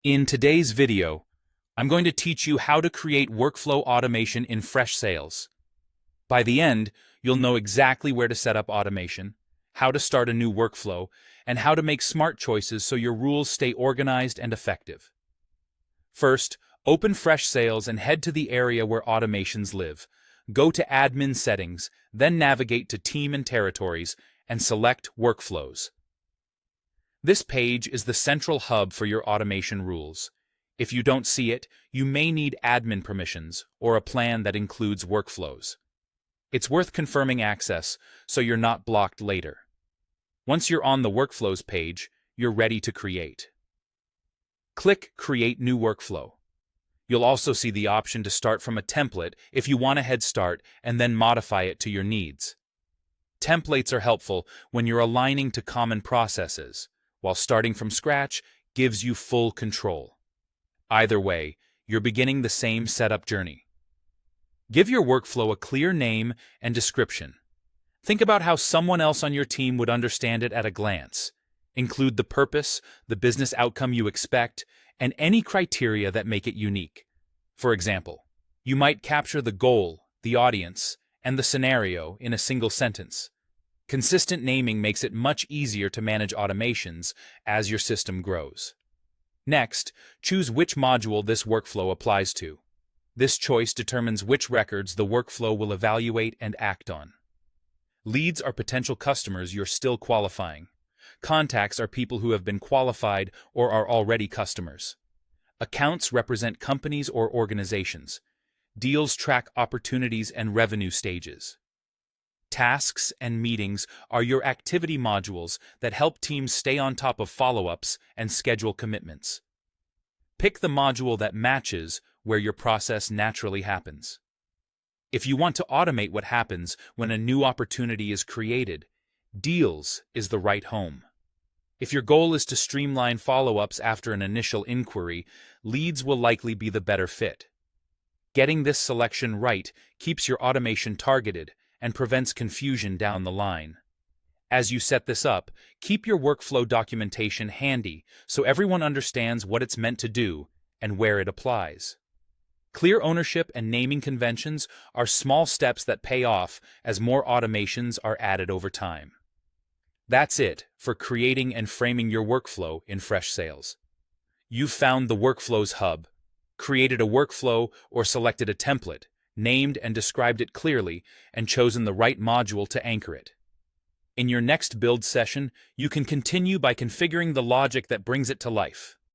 In today's video, I'm going to teach you how to create workflow automation in Freshsales. By the end, you'll know exactly where to set up automation, how to start a new workflow, and how to make smart choices so your rules stay organized and effective. First, open Freshsales and head to the area where automations live. Go to Admin Settings, then navigate to Team and Territories, and select Workflows. This page is the central hub for your automation rules. If you don't see it, you may need admin permissions or a plan that includes workflows. It's worth confirming access so you're not blocked later. Once you're on the Workflows page, you're ready to create. Click Create New Workflow. You'll also see the option to start from a template if you want a head start and then modify it to your needs. Templates are helpful when you're aligning to common processes, while starting from scratch gives you full control. Either way, you're beginning the same setup journey. Give your workflow a clear name and description. Think about how someone else on your team would understand it at a glance. Include the purpose, the business outcome you expect, and any criteria that make it unique. For example, you might capture the goal, the audience, and the scenario in a single sentence. Consistent naming makes it much easier to manage automations as your system grows. Next, choose which module this workflow applies to. This choice determines which records the workflow will evaluate and act on. Leads are potential customers you're still qualifying. Contacts are people who have been qualified or are already customers. Accounts represent companies or organizations. Deals track opportunities and revenue stages. Tasks and meetings are your activity modules that help teams stay on top of follow-ups and schedule commitments. Pick the module that matches where your process naturally happens. If you want to automate what happens when a new opportunity is created, Deals is the right home. If your goal is to streamline follow-ups after an initial inquiry, Leads will likely be the better fit. Getting this selection right keeps your automation targeted and prevents confusion down the line. As you set this up, keep your workflow documentation handy so everyone understands what it's meant to do and where it applies. Clear ownership and naming conventions are small steps that pay off as more automations are added over time. That's it for creating and framing your workflow in Freshsales. You've found the Workflows hub, created a workflow or selected a template, named and described it clearly, and chosen the right module to anchor it. In your next build session, you can continue by configuring the logic that brings it to life.